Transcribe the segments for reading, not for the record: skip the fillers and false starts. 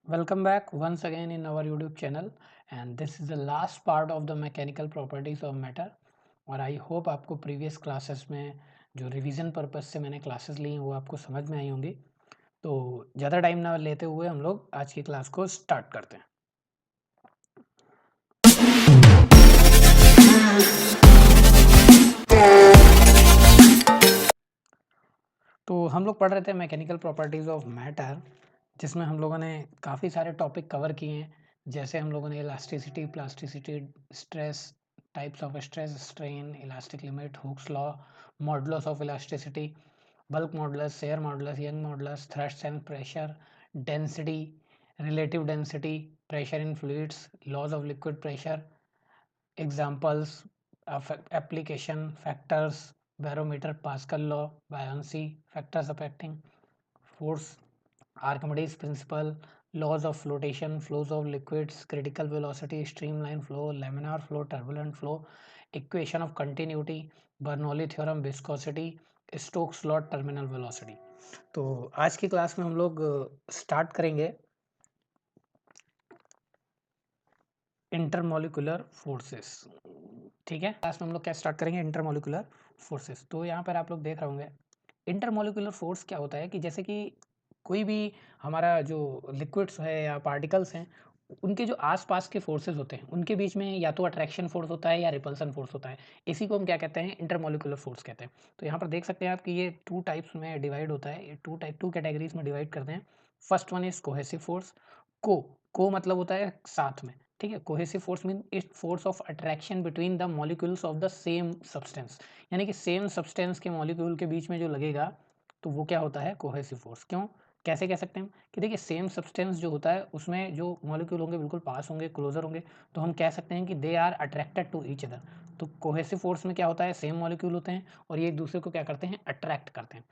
Welcome back once again in our YouTube channel and this is the last part of the mechanical properties of matter और I hope आपको previous classes में जो revision purpose से मैंने classes ली हैं वो आपको समझ में आई होंगी। तो ज़्यादा टाइम ना लेते हुए हम लोग आज की क्लास को स्टार्ट करते हैं। तो हम लोग पढ़ रहे थे मैकेनिकल प्रॉपर्टीज़ ऑफ मैटर, जिसमें हम लोगों ने काफ़ी सारे टॉपिक कवर किए हैं। जैसे हम लोगों ने elasticity, plasticity, stress, types of stress, strain, elastic limit, Hooke's law, modulus of elasticity, bulk modulus, shear modulus, Young modulus, thrust and pressure, density, relative density, pressure in fluids, laws of liquid pressure, examples, application, factors, barometer, Pascal law, buoyancy, factors affecting force, Archimedes principle, laws of flotation, flows of liquids, critical velocity, streamline flow, laminar flow, turbulent flow, equation of continuity, Bernoulli theorem, viscosity, Stokes law, terminal velocity। तो आज की class में हम लोग start करेंगे intermolecular forces. ठीक है, class में हम लोग क्या स्टार्ट करेंगे, इंटरमोलिकुलर फोर्सेस। तो यहाँ पर आप लोग देख रहे होंगे इंटरमोलिकुलर फोर्स क्या होता है कि जैसे कि कोई भी हमारा जो लिक्विड्स है या पार्टिकल्स हैं, उनके जो आसपास के फोर्सेस होते हैं उनके बीच में या तो अट्रैक्शन फोर्स होता है या रिपल्सन फोर्स होता है। इसी को हम क्या कहते हैं, इंटरमोलिकुलर फोर्स कहते हैं। तो यहाँ पर देख सकते हैं आप कि ये टू टाइप्स में डिवाइड होता है, ये टू कैटेगरीज में डिवाइड करते हैं। First one is cohesive force. को मतलब होता है साथ में, ठीक है। Cohesive force mean it force of attraction between the molecules of the same substance, यानी कि सेम सब्सटेंस के मॉलिक्यूल के बीच में जो लगेगा तो वो क्या होता है, कोहेसिव फोर्स। क्यों, कैसे कह सकते हैं कि देखिए सेम सब्सटेंस जो होता है उसमें जो मॉलिक्यूल होंगे बिल्कुल पास होंगे, क्लोजर होंगे, तो हम कह सकते हैं कि they are attracted to each other. तो कोहेसिव फोर्स में क्या होता है, सेम मॉलिक्यूल होते हैं और ये एक दूसरे को क्या करते हैं, अट्रैक्ट करते हैं।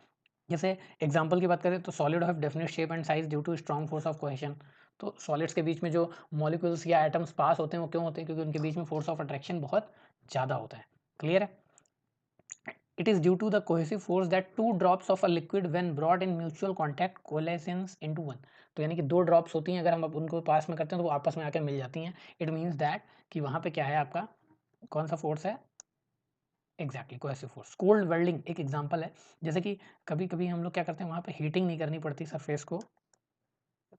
जैसे एग्जाम्पल की बात करें तो solid have definite shape and size due to strong force of cohesion. तो सॉलिड्स के बीच में जो मॉलिक्यूल्स या एटम्स पास होते हैं वो क्यों होते हैं, क्योंकि उनके बीच में फोर्स ऑफ अट्रैक्शन बहुत ज़्यादा होता है। क्लियर है। It is due to the cohesive force that two drops of a liquid when brought in mutual contact coalescence into one। तो यानी कि दो ड्रॉप्स होती हैं, अगर हम उनको पास में करते हैं तो वो आपस में आकर मिल जाती हैं। इट मीन्स दैट कि वहाँ पे क्या है, आपका कौन सा फोर्स है, exactly cohesive force. Cold welding एक एग्जांपल है। जैसे कि कभी कभी हम लोग क्या करते हैं, वहाँ पे हीटिंग नहीं करनी पड़ती सरफेस को,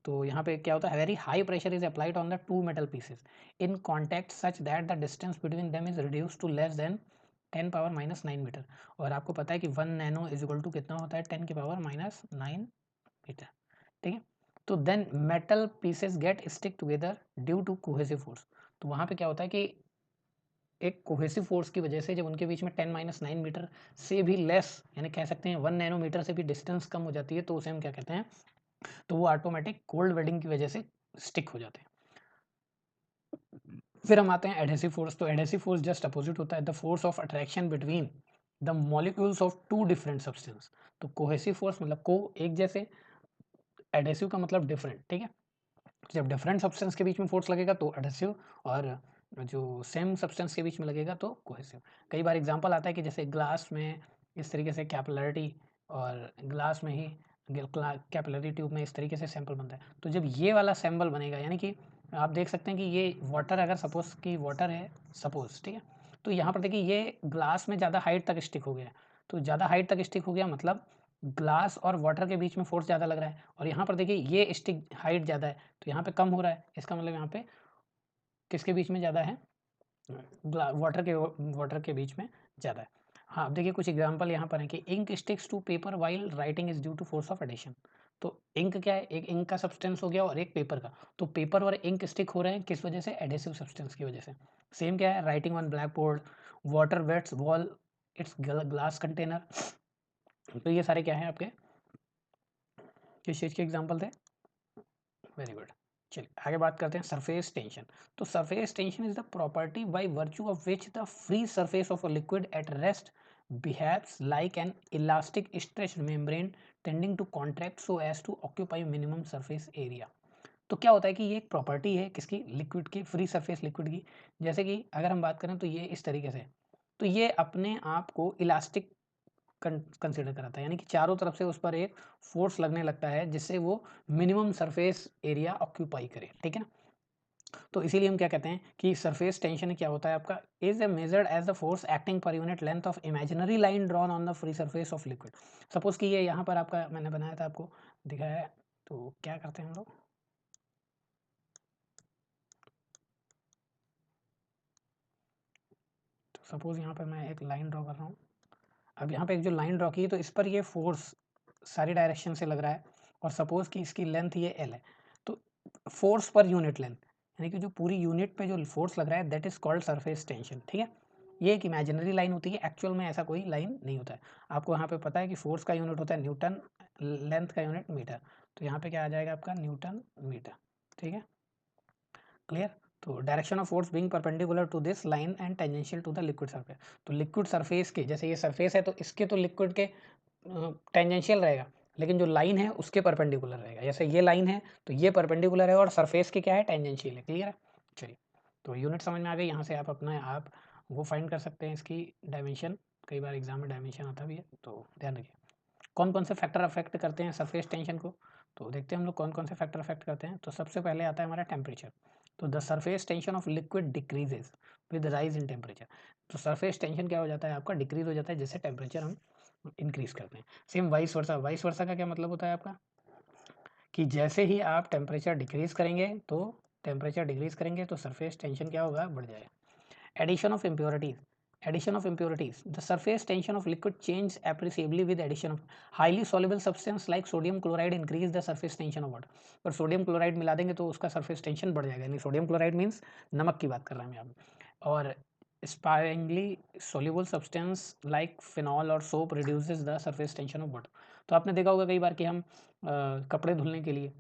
तो यहाँ पे क्या होता है, very high pressure is applied on the two metal pieces in contact such that the distance between them is reduce to less than 10⁻⁹ metre. और आपको पता है कि 1 नैनो इज इक्वल टू कितना होता है, 10⁻⁹ मीटर। ठीक है। तो then metal pieces get stick together due to cohesive force. तो वहाँ पे क्या होता है कि एक कोहेसिव फोर्स की वजह से जब उनके बीच में 10⁻⁹ मीटर से भी लेस, यानी कह सकते हैं 1 नैनोमीटर से भी डिस्टेंस कम हो जाती है, तो उसे हम क्या कहते हैं, तो वो ऑटोमेटिक कोल्ड वेल्डिंग की वजह से स्टिक हो जाते हैं। फिर हम आते हैं एडहेसिव फोर्स। तो एडहेसिव फोर्स जस्ट अपोजिट होता है, the force of attraction between the molecules of two different substance. तो कोहेसिव फोर्स मतलब को एक जैसे, एडहेसिव का मतलब डिफरेंट, ठीक है। जब डिफरेंट सब्सटेंस के बीच में फोर्स लगेगा तो एडहेसिव, और जो सेम सब्सटेंस के बीच में लगेगा तो कोहेसिव। कई बार एग्जांपल आता है कि जैसे ग्लास में इस तरीके से कैपिलरिटी, और ग्लास में ही कैपिलरी ट्यूब में इस तरीके से सैंपल बनता है। तो जब ये वाला सैंपल बनेगा, यानी कि आप देख सकते हैं कि ये वाटर, अगर सपोज कि वाटर है, सपोज, ठीक है। तो यहाँ पर देखिए ये ग्लास में ज़्यादा हाइट तक स्टिक हो गया। तो ज़्यादा हाइट तक स्टिक हो गया मतलब ग्लास और वाटर के बीच में फोर्स ज़्यादा लग रहा है, और यहाँ पर देखिए ये स्टिक हाइट ज़्यादा है तो यहाँ पे कम हो रहा है। इसका मतलब यहाँ पे किसके बीच में ज़्यादा है, वाटर के बीच में ज़्यादा है। हाँ, अब देखिए कुछ एग्जांपल यहाँ पर है कि ink sticks to paper while writing is due to force of adhesion. तो इंक क्या है, एक इंक का सब्सटेंस हो गया और एक पेपर का। तो पेपर और इंक स्टिक हो रहे हैं किस वजह से, एडेसिव सब्सटेंस की वजह से। सेम क्या है, writing on blackboard, water wets wall its glass container. तो ये सारे क्या है आपके, किस चीज़ के एग्जाम्पल थे। Very good. चलिए आगे बात करते हैं सरफेस टेंशन। तो surface tension is the property by virtue of which the free surface of a liquid at rest behaves like an elastic stretch membrane tending to contract so as to occupy minimum surface area. तो क्या होता है कि ये एक property है किसकी, liquid की, फ्री सरफेस लिक्विड की। जैसे कि अगर हम बात करें तो ये इस तरीके से, तो ये अपने आप को इलास्टिक कंसिडर कराता है, यानी कि चारों तरफ से उस पर एक फोर्स लगने लगता है जिससे वो मिनिमम सरफेस एरिया ऑक्यूपाई करे, ठीक है ना। तो इसीलिए हम क्या कहते हैं कि सरफेस टेंशन क्या होता है आपका, is a measured as the force acting per unit length of imaginary line drawn on the free surface of liquid. Suppose कि ये यहाँ पर आपका मैंने बनाया था, आपको दिखाया है, तो क्या करते हैं हम लोग, तो सपोज यहाँ पर मैं एक लाइन ड्रॉ कर रहा हूँ। अब यहाँ पे एक जो लाइन ड्रॉ की है तो इस पर ये फोर्स सारी डायरेक्शन से लग रहा है, और सपोज कि इसकी लेंथ ये एल है, तो फोर्स पर यूनिट लेंथ, यानी कि जो पूरी यूनिट पे जो फोर्स लग रहा है that is called surface tension, ठीक है। ये एक इमेजिनरी लाइन होती है, एक्चुअल में ऐसा कोई लाइन नहीं होता है। आपको यहाँ पे पता है कि फोर्स का यूनिट होता है न्यूटन, लेंथ का यूनिट मीटर, तो यहाँ पे क्या आ जाएगा आपका न्यूटन मीटर, ठीक है, क्लियर। तो direction of force being perpendicular to this line and tangential to the liquid surface, तो लिक्विड सरफेस के जैसे ये सरफेस है तो इसके तो लिक्विड के टेंजेंशियल रहेगा, लेकिन जो लाइन है उसके परपेंडिकुलर रहेगा। जैसे ये लाइन है तो ये परपेंडिकुलर है और सरफेस के क्या है, टेंजेंशियल है, क्लियर है। चलिए, तो यूनिट समझ में आ गई, यहाँ से आप अपना आप वो फाइंड कर सकते हैं इसकी डायमेंशन, कई बार एग्जाम में डायमेंशन आता भी है, तो ध्यान रखिए। कौन कौन से फैक्टर अफेक्ट करते हैं सरफेस टेंशन को, तो देखते हैं हम लोग कौन कौन से फैक्टर अफेक्ट करते हैं। तो सबसे पहले आता है हमारा टेम्परेचर, तो the surface tension of liquid decreases with rise in temperature, तो सरफेस टेंशन क्या हो जाता है आपका, डिक्रीज हो जाता है जैसे टेम्परेचर हम इंक्रीज करते हैं। Same vice versa, vice versa का क्या मतलब होता है आपका, कि जैसे ही आप टेम्परेचर डिक्रीज करेंगे तो सरफेस टेंशन क्या होगा, बढ़ जाएगा। Addition of impurities. Addition of impurities. The surface tension of liquid changes appreciably with addition of highly soluble substance like sodium chloride increase the surface tension of water. पर sodium chloride मिला देंगे तो उसका surface tension बढ़ जाएगा, यानी sodium chloride means नमक की बात कर रहे हैं यहाँ पे। और sparingly soluble substance like phenol और soap reduces the surface tension of water. तो आपने देखा होगा कई बार कि हम कपड़े धुलने के लिए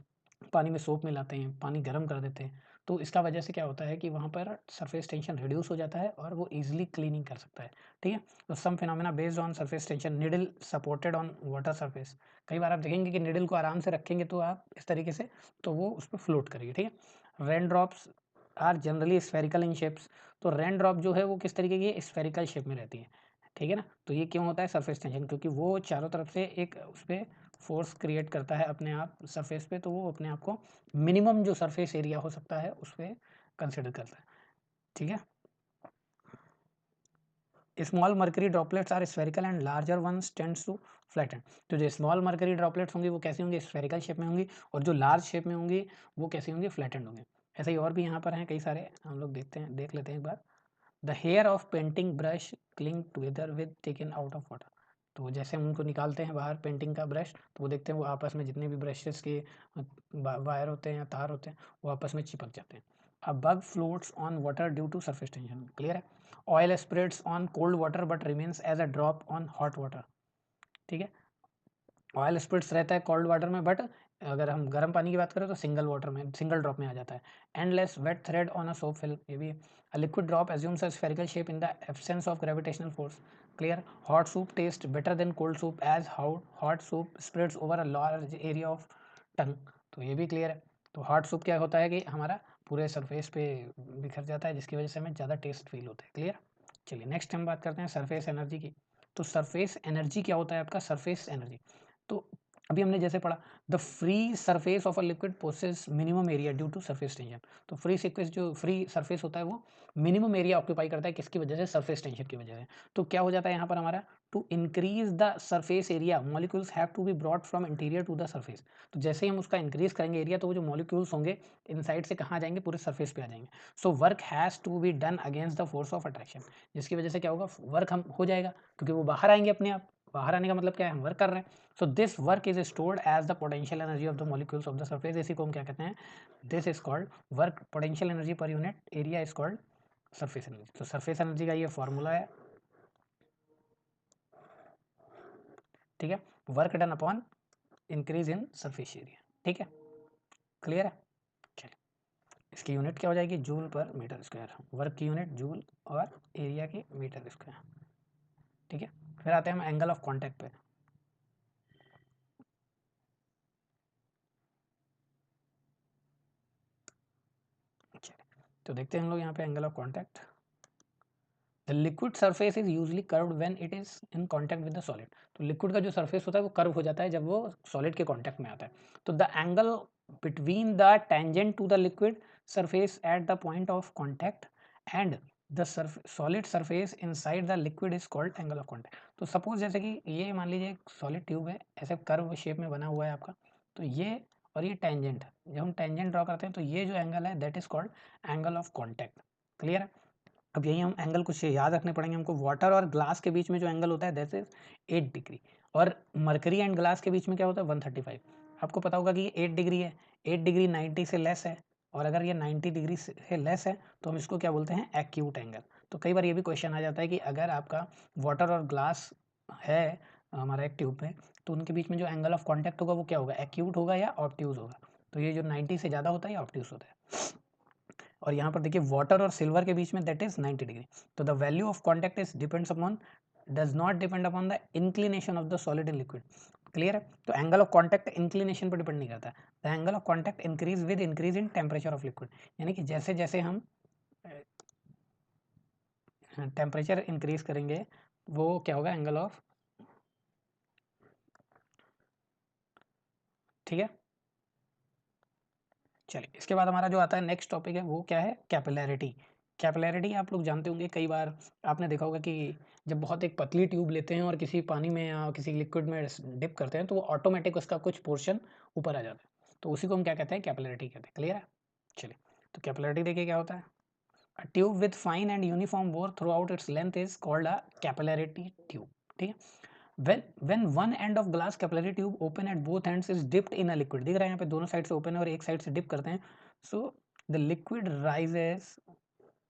पानी में सोप मिलाते हैं, पानी गर्म कर देते हैं, तो इसका वजह से क्या होता है कि वहाँ पर सरफेस टेंशन रिड्यूस हो जाता है और वो ईजिली क्लीनिंग कर सकता है, ठीक है। तो some phenomena based on surface tension, needle supported on water surface, कई बार आप देखेंगे कि निडल को आराम से रखेंगे तो आप इस तरीके से, तो वो उस पर फ्लोट करेगी, ठीक है। Rain drops are generally spherical in shapes, तो रेन ड्रॉप जो है वो किस तरीके की, स्फेरिकल शेप में रहती है, ठीक है ना। तो ये क्यों होता है, सरफेस टेंशन, क्योंकि वो चारों तरफ से एक उस पर फोर्स क्रिएट करता है अपने आप सरफेस पे, तो वो अपने आप को मिनिमम जो सरफेस एरिया हो सकता है उस पर कंसिडर करता है, ठीक है। Small mercury droplets are spherical and larger ones tends to flatten, तो जो स्मॉल मर्करी ड्रॉपलेट्स होंगी वो कैसी होंगी, स्फेरिकल शेप में होंगी, और जो लार्ज शेप में होंगी वो कैसी होंगी, फ्लैटेंड होंगी। ऐसे ही और भी यहाँ पर हैं कई सारे, हम लोग देख लेते हैं एक बार। The hair of painting brush cling together with taken out of water, तो जैसे हम उनको निकालते हैं बाहर पेंटिंग का ब्रश, तो वो देखते हैं वो आपस में जितने भी ब्रशेस के वायर होते हैं या तार होते हैं वो आपस में चिपक जाते हैं। A bug floats on water due to surface tension, clear है। Oil spreads on cold water but remains as a drop on hot water, ठीक है। ऑयल स्प्रिट्स रहता है कोल्ड वाटर में, बट अगर हम गर्म पानी की बात करें तो सिंगल वाटर में, सिंगल ड्रॉप में आ जाता है। Endless wet thread on a soap film, ये भी a liquid drop assumes a spherical shape in the absence of gravitational force, clear. Hot soup taste better than cold soup as how hot soup spreads over a large area of tongue, तो ये भी clear है। तो hot soup क्या होता है कि हमारा पूरे सरफेस पे बिखर जाता है जिसकी वजह से हमें ज़्यादा टेस्ट फील होता है, क्लियर। चलिए नेक्स्ट हम बात करते हैं सरफेस एनर्जी की। तो सरफेस एनर्जी क्या होता है आपका, सरफेस एनर्जी, तो अभी हमने जैसे पढ़ा, the free surface of a liquid possess minimum area due to surface tension, तो फ्री सरफेस जो फ्री सरफेस होता है वो मिनिमम एरिया ऑक्यूपाई करता है, किसकी वजह से, सरफेस टेंशन की वजह से। तो क्या हो जाता है यहाँ पर हमारा, to increase the surface area molecules have to be brought from interior to the surface, तो जैसे ही हम उसका इंक्रीज करेंगे एरिया तो वो जो मॉलिक्यूल्स होंगे इनसाइड से कहाँ आ जाएंगे, पूरे सरफेस पे आ जाएंगे। So work has to be done against the force of attraction, जिसकी वजह से क्या होगा, वर्क हम हो जाएगा क्योंकि वो बाहर आएंगे अपने आप, बाहर आने का मतलब क्या है, हम वर्क कर रहे हैं। So this work is stored as the potential energy of the molecules of the surface, इसी को हम क्या कहते हैं, this is called work, potential energy per unit area is called surface energy. तो सरफेस एनर्जी का ये फॉर्मूला है, ठीक है, work done upon increase in surface area, ठीक है, क्लियर है। चलिए, इसकी यूनिट क्या हो जाएगी, joule per metre square, work की यूनिट जूल और एरिया की मीटर स्क्वायर, ठीक है। फिर आते हैं हम एंगल ऑफ कॉन्टैक्ट पे। तो देखते हैं हम लोग यहाँ पे angle of contact, the liquid surface is usually curved when it is in contact with the solid. तो लिक्विड का जो सरफेस होता है वो कर्व हो जाता है जब वो सॉलिड के कांटेक्ट में आता है। तो the angle between the tangent to the liquid surface at the point of contact and the solid surface inside the liquid is called angle of contact. तो सपोज जैसे कि ये मान लीजिए एक सॉलिड ट्यूब है, ऐसे कर्व शेप में बना हुआ है आपका, तो ये और ये टेंजेंट, जब हम टेंजेंट ड्रॉ करते हैं तो ये जो एंगल है that is called angle of contact. Clear है? अब यही हम एंगल कुछ याद रखने पड़ेंगे हमको। वाटर और ग्लास के बीच में जो एंगल होता है दैट इज 8 डिग्री, और मरकरी एंड ग्लास के बीच में क्या होता है 135। आपको पता होगा कि ये 8 डिग्री है, 8 डिग्री 90 से लेस है, और अगर ये 90 डिग्री से लेस है तो हम इसको क्या बोलते हैं एक्यूट एंगल। तो कई बार ये भी क्वेश्चन आ जाता है कि अगर आपका वाटर और ग्लास है हमारा एक ट्यूब में, तो उनके बीच में जो एंगल ऑफ कॉन्टैक्ट होगा वो क्या होगा, एक्यूट होगा या ऑब्ट्यूज होगा। तो ये जो 90 से ज़्यादा होता है ये ऑब्ट्यूज होता है। और यहाँ पर देखिए वाटर और सिल्वर के बीच में दैट इज 90 डिग्री। तो the value of contact is depends upon, does not depend upon the inclination of the solid in liquid. Clear है? तो एंगल ऑफ कॉन्टैक्ट इंक्लिनेशन पर डिपेंड नहीं करता। The angle of contact increase with increase in temperature of liquid, यानी कि जैसे जैसे हम टेम्परेचर इंक्रीज करेंगे वो क्या होगा एंगल ऑफ, ठीक है। चलिए इसके बाद हमारा जो आता है नेक्स्ट टॉपिक है वो क्या है, कैपिलैरिटी। कैपिलैरिटी आप लोग जानते होंगे, कई बार आपने देखा होगा कि जब बहुत एक पतली ट्यूब लेते हैं और किसी पानी में या किसी लिक्विड में डिप करते हैं तो वो ऑटोमेटिक उसका कुछ पोर्शन ऊपर आ जाता है, तो उसी को हम क्या कहते हैं, कैपिलैरिटी कहते हैं। क्लियर है? चलिए, तो कैपिलैरिटी देखिए क्या होता है। A tube with fine and uniform bore throughout its length is called a capillarity tube. ठीक है? When one end of glass capillary tube open at both ends is dipped in a liquid, दिख रहा है यहाँ पे दोनों side से open है और एक साइड से डिप करते हैं, so the liquid rises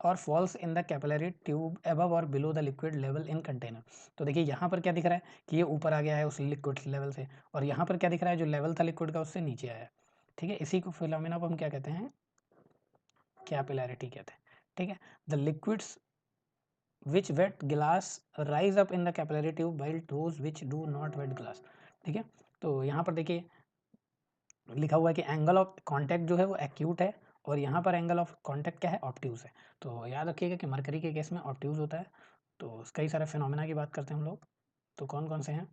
or falls in the capillary tube above or below the liquid level in container। तो देखिए यहाँ पर क्या दिख रहा है कि ये ऊपर आ गया है उस लिक्विड लेवल से, और यहाँ पर क्या दिख रहा है जो लेवल था लिक्विड का उससे नीचे आया है। ठीक है, इसी को फिनोमेना को हम क्या कहते हैं, कैपिलैरिटी कहते हैं। ठीक है, the liquids which wet glass rise up in the capillary tube while those which do not wet glass। ठीक है, तो यहाँ पर देखिए लिखा हुआ है कि एंगल ऑफ कांटेक्ट जो है वो एक्यूट है, और यहाँ पर एंगल ऑफ कांटेक्ट क्या है, ऑब्ट्यूज है। तो याद रखिएगा कि मरकरी के केस में ऑब्ट्यूज होता है। तो कई सारे फिनोमेना की बात करते हैं हम लोग, तो कौन कौन से हैं,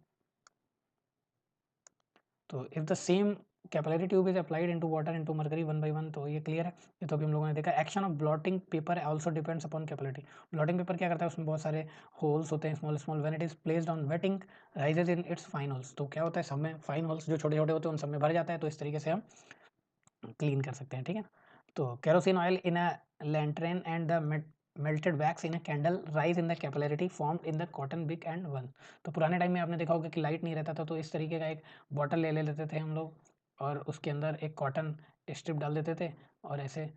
तो if the same capillary tube is applied into water into mercury one by one, तो ये क्लियर है, ये तो अभी हम लोगों ने देखा। Action of blotting paper also depends upon capillarity. Blotting paper क्या करता है, उसमें बहुत सारे होल्स होते हैं small small, when it is placed on waiting rises in its fine holes. तो क्या होता है, सब में फाइन होल्स जो छोटे छोटे होते हैं उन सब में भर जाता है, तो इस तरीके से हम क्लीन कर सकते हैं। ठीक है, तो kerosene oil in a lantern and the melted wax in a candle rise in the capillarity formed in the cotton wick and one। तो पुराने टाइम में आपने देखा होगा कि लाइट नहीं रहता था, तो इस तरीके का एक बॉटल ले लेते थे हम लोग, और उसके अंदर एक कॉटन स्ट्रिप डाल देते थे और ऐसे,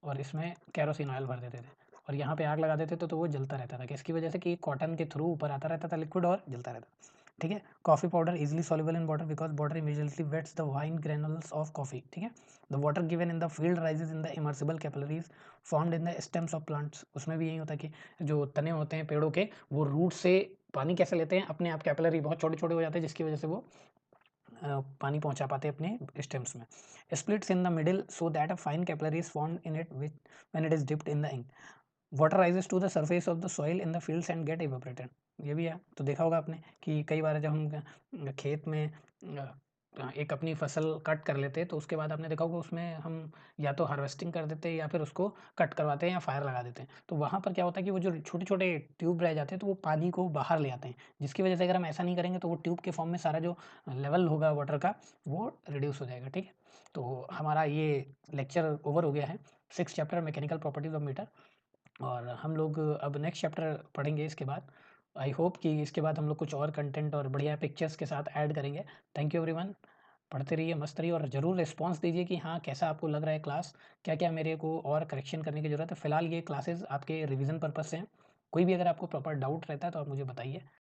और इसमें केरोसिन ऑयल भर देते थे और यहाँ पे आग लगा देते थे, तो वो जलता रहता था। किसकी वजह से कि कॉटन के थ्रू ऊपर आता रहता था लिक्विड और जलता रहता। ठीक है, coffee powder easily soluble in water because water immediately wets the fine granules of coffee. ठीक है, the water given in the field rises in the immersible capillaries formed in the stems of plants. उसमें भी यही होता है कि जो तने होते हैं पेड़ों के, वो रूट से पानी कैसे लेते हैं, अपने आप कैपिलरी बहुत छोटे छोटे हो जाते हैं, जिसकी वजह से वो पानी पहुंचा पाते हैं अपने स्टेम्स में। Splits in the middle so that a fine capillary is formed in it which when it is dipped in the ink. Water rises to the surface of the soil in the fields and get evaporated. ये भी है, तो देखा होगा आपने कि कई बार जब हम खेत में एक अपनी फसल कट कर लेते हैं, तो उसके बाद आपने देखा होगा उसमें हम या तो हार्वेस्टिंग कर देते हैं या फिर उसको कट करवाते हैं या फायर लगा देते हैं। तो वहाँ पर क्या होता है कि वो जो छोटे छोटे ट्यूब रह जाते हैं तो वो पानी को बाहर ले आते हैं, जिसकी वजह से अगर हम ऐसा नहीं करेंगे तो वो ट्यूब के फॉर्म में सारा जो लेवल होगा वाटर का वो रिड्यूस हो जाएगा। ठीक है, तो हमारा ये लेक्चर ओवर हो गया है, 6 chapter mechanical properties of metre, और हम लोग अब नेक्स्ट चैप्टर पढ़ेंगे इसके बाद। आई होप कि इसके बाद हम लोग कुछ और कंटेंट और बढ़िया पिक्चर्स के साथ ऐड करेंगे। थैंक यू एवरीवन, पढ़ते रहिए, मस्त रहिए, और ज़रूर रिस्पॉन्स दीजिए कि हाँ कैसा आपको लग रहा है क्लास, क्या क्या मेरे को और करेक्शन करने की ज़रूरत है। फिलहाल ये क्लासेस आपके रिवीजन पर्पज़ से हैं, कोई भी अगर आपको प्रॉपर डाउट रहता है तो आप मुझे बताइए।